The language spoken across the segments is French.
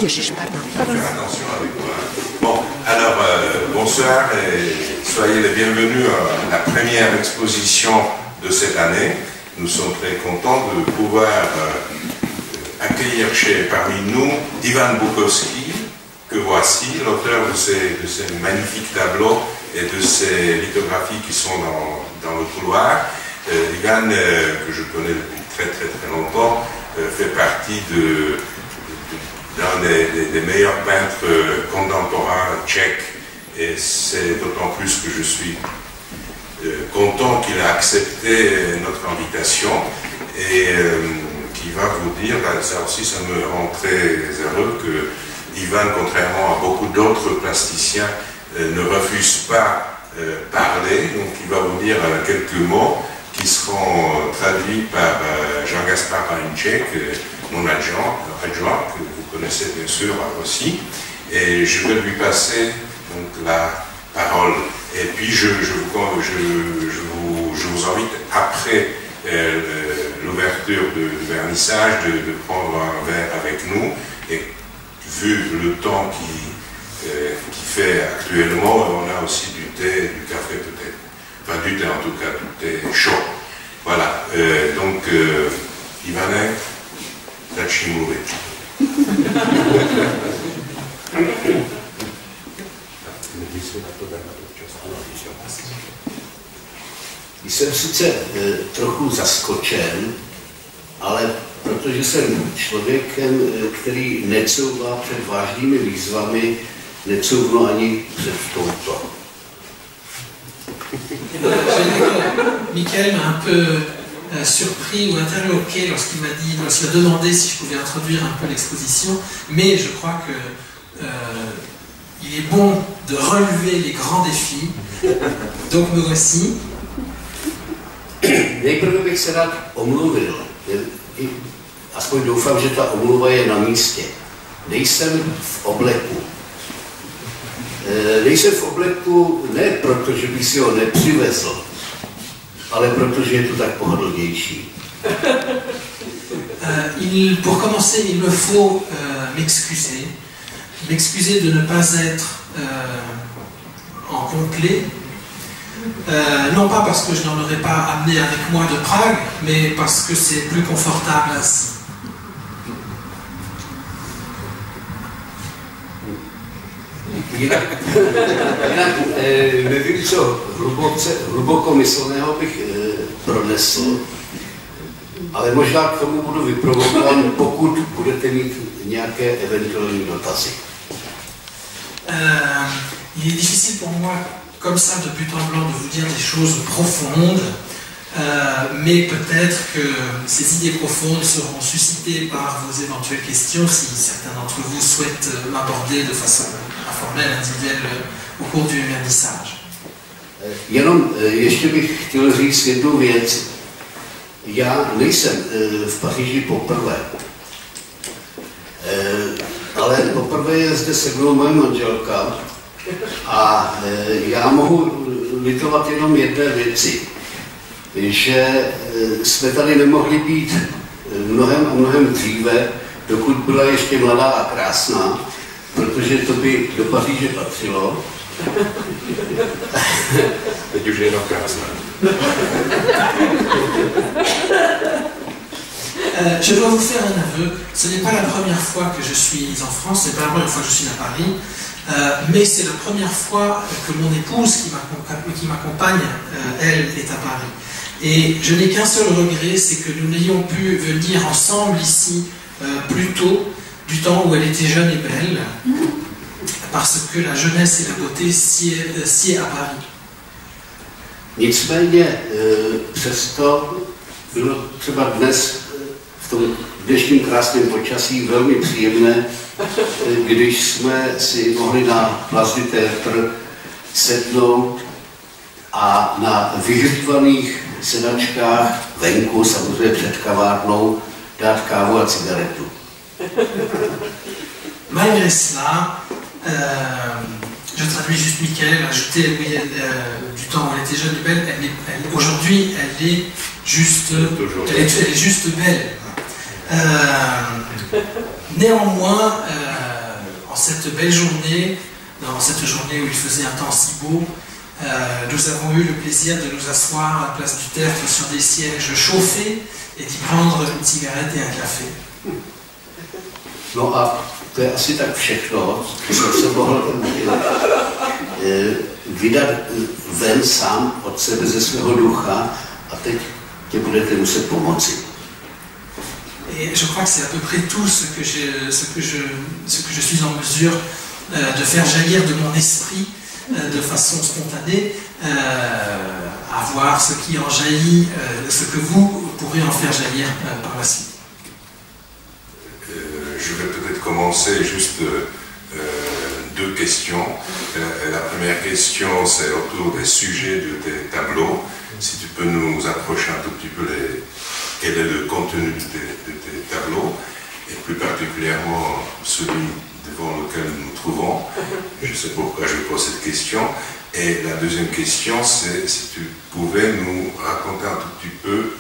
Attention avec moi. Bon, alors, bonsoir et soyez les bienvenus à la première exposition de cette année. Nous sommes très contents de pouvoir accueillir parmi nous Ivan Bukovski, que voici, l'auteur de ces magnifiques tableaux et de ces lithographies qui sont dans le couloir. Ivan, que je connais depuis très longtemps, fait partie d'un des meilleurs peintres contemporains tchèques, et c'est d'autant plus que je suis content qu'il a accepté notre invitation et qui va vous dire, ça aussi ça me rend très heureux, que Ivan, contrairement à beaucoup d'autres plasticiens, ne refuse pas parler, donc il va vous dire quelques mots qui seront traduits par Jean-Gaspard Parinček, mon adjoint, que vous connaissez bien sûr aussi, et je vais lui passer donc la parole. Et puis je vous invite, après l'ouverture du vernissage, de prendre un verre avec nous, et vu le temps qui fait actuellement, on a aussi du thé, du café peut-être. Enfin, du thé en tout cas, du thé chaud. Voilà. Donc, Ivane, začni mluvit. Jsem sice trochu zaskočen, ale protože jsem člověkem, který necouvá před vážnými výzvami, necouvnu ani před touto. Michael m'a un peu surpris ou interloqué lorsqu'il m'a demandé si je pouvais introduire un peu l'exposition, mais je crois que il est bon de relever les grands défis, donc me voici. Nejprve bych se rád omluvil, aspoň doufám, že ta omluva je na místě. Nejsem v obleku. Nejsem v obleku ne proto, že bych si ho nepřivezl, ale protože je to tak pohodlnější. Pour commencer, il me faut m'excuser de ne pas être en complet. Non pas parce que je n'en aurais pas amené avec moi de Prague, mais parce que c'est plus confortable ainsi. Jinak nevím, co hlubokomyslného bych pronesl, ale možná k tomu budu vyprovokován, pokud budete mít nějaké eventuální dotazy. Il est difficile pour moi, comme ça, de but en blanc, de vous dire des choses profondes, mais peut-être que ces idées profondes seront suscitées par vos éventuelles questions, si certains d'entre vous souhaitent m'aborder de façon informelle, individuelle, au cours du vernissage. Jenom ještě bych chtěl říct jednu věc. Já nejsem v Paříži poprvé, ale poprvé je zde se mnou moje manželka a já mohu litovat jenom jedné věci, že jsme tady nemohli být mnohem dříve, dokud byla ještě mladá a krásná, protože to by do Paříže patřilo. Teď už je jenom krásná. Je dois vous faire un aveu, ce n'est pas la première fois que je suis en France, ce n'est pas la première fois que je suis à Paris, mais c'est la première fois que mon épouse qui m'accompagne, elle, est à Paris. Et je n'ai qu'un seul regret, c'est que nous n'ayons pu venir ensemble ici plus tôt, du temps où elle était jeune et belle, parce que la jeunesse et la beauté sied à Paris. Nicméně přesto bylo třeba dnes v tom dnešním krásném počasí velmi příjemné, když jsme si mohli na Place du Théâtre sednout a na vyhřívaných sedačkách venku, samozřejmě před kavárnou, dát kávu a cigaretu. Malgré cela, je traduis juste Michael, ajouté du temps où elle était jeune et belle, aujourd'hui elle est juste belle. Néanmoins, en cette belle journée, dans cette journée où il faisait un temps si beau, nous avons eu le plaisir de nous asseoir à la place du tertre sur des sièges chauffés et d'y prendre une cigarette et un café. No a to je asi tak všechno, co jsem se mohl vydat ven sám od sebe ze svého ducha a teď tě budete muset pomoci. Et je crois que c'est à peu près tout ce que je suis en mesure de faire jaillir de mon esprit de façon spontanée, à voir ce qui en jaillit, ce que vous pourrez en faire jaillir par la suite. Je vais peut-être commencer juste deux questions. La première question, c'est autour des sujets de tes tableaux. Si tu peux nous approcher un tout petit peu quel est le contenu de tes tableaux, et plus particulièrement celui devant lequel nous nous trouvons. Je sais pourquoi je pose cette question. Et la deuxième question, c'est si tu pouvais nous raconter un tout petit peu,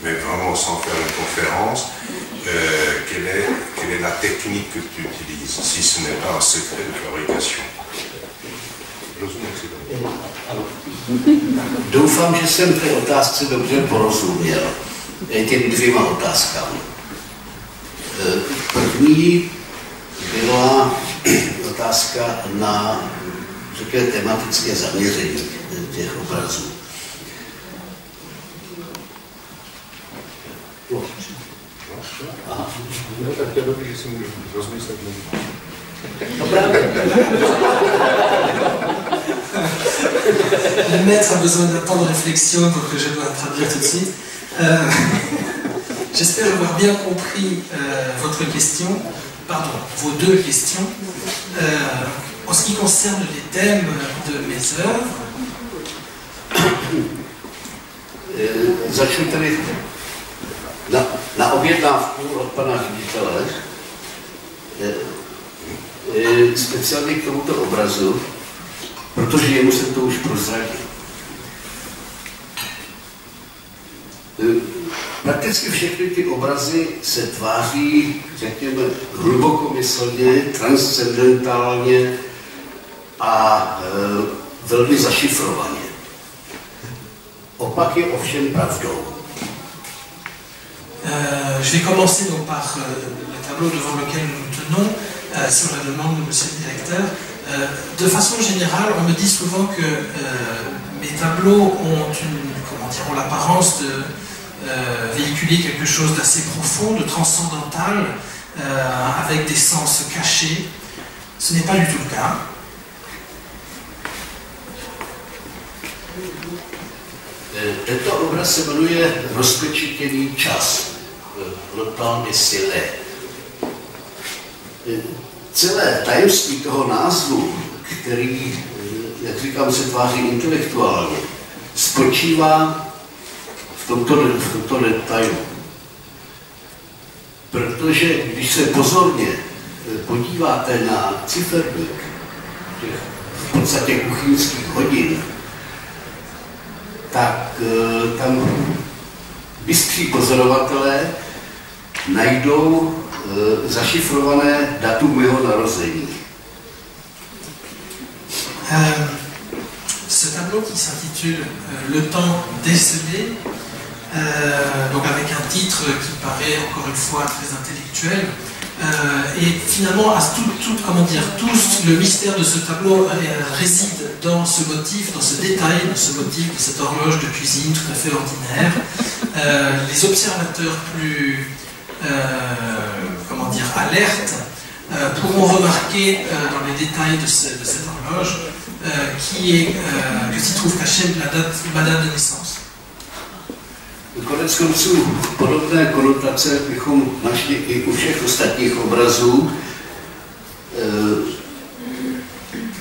mais vraiment sans faire une conférence, quelle est la technique que tu utilises, si ce n'est pas un secret de fabrication. Doufám, že jsem té otázce dobře porozuměl. Těm dvěma otázkám. První byla otázka na řekněme tematické zaměření těch obrazů. No, tak to je dobrý, že si můžu rozmyslet. Le maître a besoin d'un temps de réflexion, donc je dois traduire tout de suite. J'espère avoir bien compris votre question, pardon, vos deux questions. En ce qui concerne les thèmes de mes œuvres, začnu tedy na objednávku od pana ředitele, speciálně k tomuto obrazu, protože jemu jsem to už prozradil. Prakticky všechny ty obrazy se tváří, řekněme, hlubokomyslně, transcendentálně a velmi zašifrovaně. Opak je ovšem pravdou. Je vais commencer donc par le tableau devant lequel nous nous tenons, sur la demande de monsieur le directeur. De façon générale, on me dit souvent que mes tableaux ont l'apparence de véhiculer quelque chose d'assez profond, de transcendantal, avec des sens cachés. Ce n'est pas du tout le cas. Tento obraz se jmenuje Rozpečetěný čas, Le temps décélé. Celé tajemství toho názvu, který, jak říkám, se tváří intelektuálně, spočívá v tomto detailu. Protože když se pozorně podíváte na ciferblik, v podstatě kuchyňských hodin, tak tam bystří pozorovatelé najdou zašifrované datum mého narození. Ce tableau qui s'intitule Le temps décelé, donc avec un titre qui paraît encore une fois très intellectuel, et finalement, tout le mystère de ce tableau réside dans ce motif, dans ce détail, dans ce motif de cette horloge de cuisine tout à fait ordinaire. Les observateurs plus, alertes pourront remarquer dans les détails de cette horloge que s'y trouve cachée ma date de naissance. Konec konců podobné konotace bychom našli i u všech ostatních obrazů,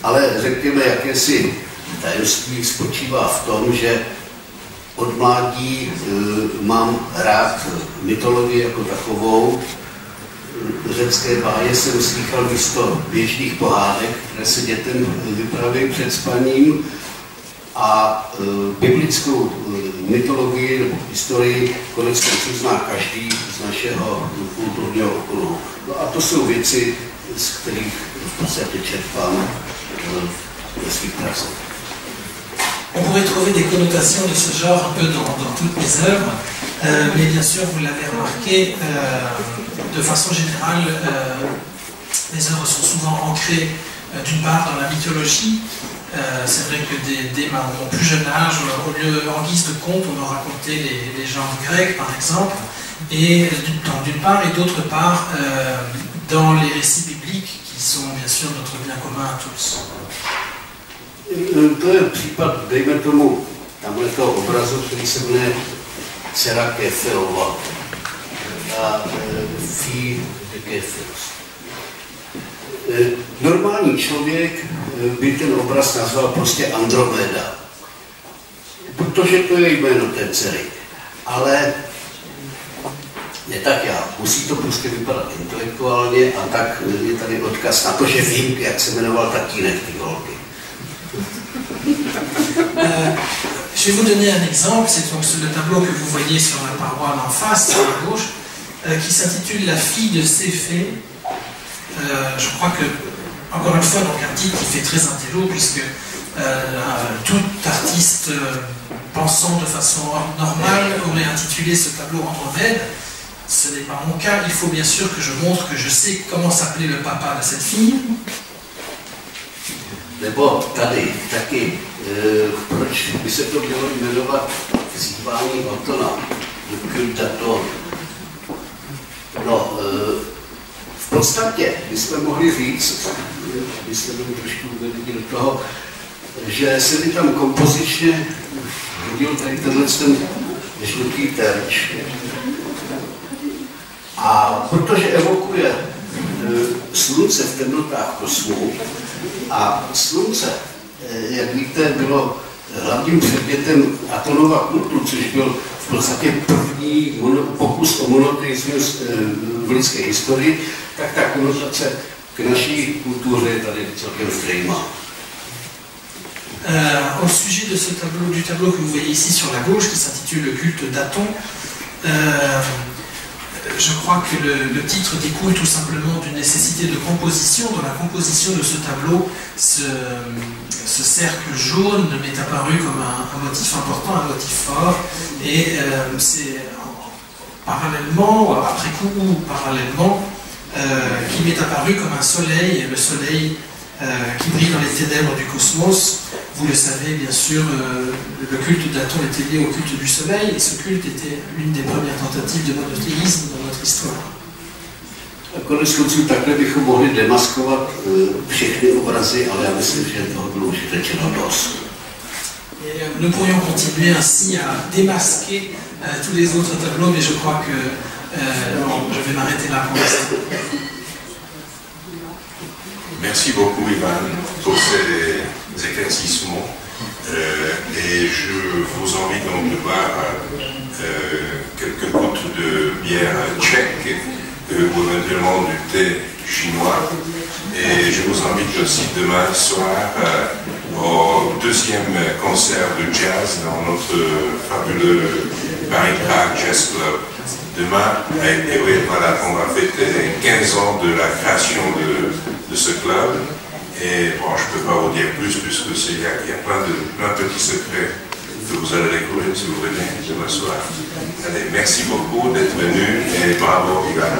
ale řekněme, jakési tajemství spočívá v tom, že od mládí mám rád mytologii jako takovou. Řecké báje jsem slýchal místo běžných pohádek, které se dětem vyprávějí před spaním, a biblickou mytologii nebo historii konec konců zná každý z našeho kulturního okruhu. No a to jsou věci, z kterých v podstatě čerpám ve svých pracech. On pourrait trouver des connotations de ce genre un peu dans toutes mes œuvres, mais bien sûr, vous l'avez remarqué, de façon générale, les œuvres sont souvent ancrées d'une part dans la mythologie. C'est vrai que dès mon plus jeune âge, en guise de conte, on m'a raconté les légendes grecques, par exemple, et d'une part, et d'autre part, dans les récits bibliques, qui sont bien sûr notre bien commun à tous. To je případ, dejme tomu, tamhle toho obrazu, který se jmenuje Dcera Kéfilova, a Fille de Kéfils. Normální člověk by ten obraz nazval prostě Andromeda, protože to je jméno té dcery. Ale ne tak já, musí to prostě vypadat intelektuálně a tak je tady odkaz na to, že vím, jak se jmenoval tatínek té holky. Je vais vous donner un exemple, c'est donc le tableau que vous voyez sur la paroi en face, à la gauche, qui s'intitule La fille de Céphée. Je crois que, encore une fois, donc un titre qui fait très intello, puisque tout artiste pensant de façon normale aurait intitulé ce tableau Andromède. Ce n'est pas mon cas, il faut bien sûr que je montre que je sais comment s'appelait le papa de cette fille. Nebo tady taky, proč by se to mělo jmenovat vzývání Otona, Culte d'Aton. No, v podstatě bychom mohli říct, abyste byli trošku uvedli do toho, že se mi tam kompozičně hodil tady tenhle ten žlutý terč. A protože evokuje slunce v temnotách kosmu, a slunce, jak víte, bylo hlavním předmětem Atonova kultu, což byl v podstatě první pokus o monoteismus v lidské historii, tak ta konotace k naší kultuře je tady celkem zřejmá. Au sujet de du tableau que vous voyez ici sur la gauche, qui s'intitule Le culte d'Aton, je crois que le titre découle tout simplement d'une nécessité de composition. Dans la composition de ce tableau, ce cercle jaune m'est apparu comme un motif important, un motif fort, et c'est parallèlement, ou après coup, ou parallèlement, qui m'est apparu comme un soleil, et le soleil qui brille dans les ténèbres du cosmos. Vous le savez, bien sûr, le culte d'Aton était lié au culte du soleil, et ce culte était l'une des premières tentatives de monothéisme dans notre histoire. Konec konců takhle bychom mohli demaskovat všechny obrazy, ale já myslím, že toho bylo už řečeno dost. Nous pourrions continuer ainsi à démasquer tous les autres tableaux, mais je crois que je vais m'arrêter là pour l'instant. Merci beaucoup, Ivan, pour ces éclaircissements. Et je vous invite donc de boire quelques gouttes de bière tchèque ou éventuellement du thé chinois. Et je vous invite aussi demain soir au deuxième concert de jazz dans notre fabuleux Paris Prague Jazz Club. Demain, et oui, voilà, on va fêter 15 ans de la création de ce club. Et bon, je ne peux pas vous dire plus, puisque il y a plein de petits secrets que vous allez découvrir si vous venez demain soir. Allez, merci beaucoup d'être venu et bravo, Ivan.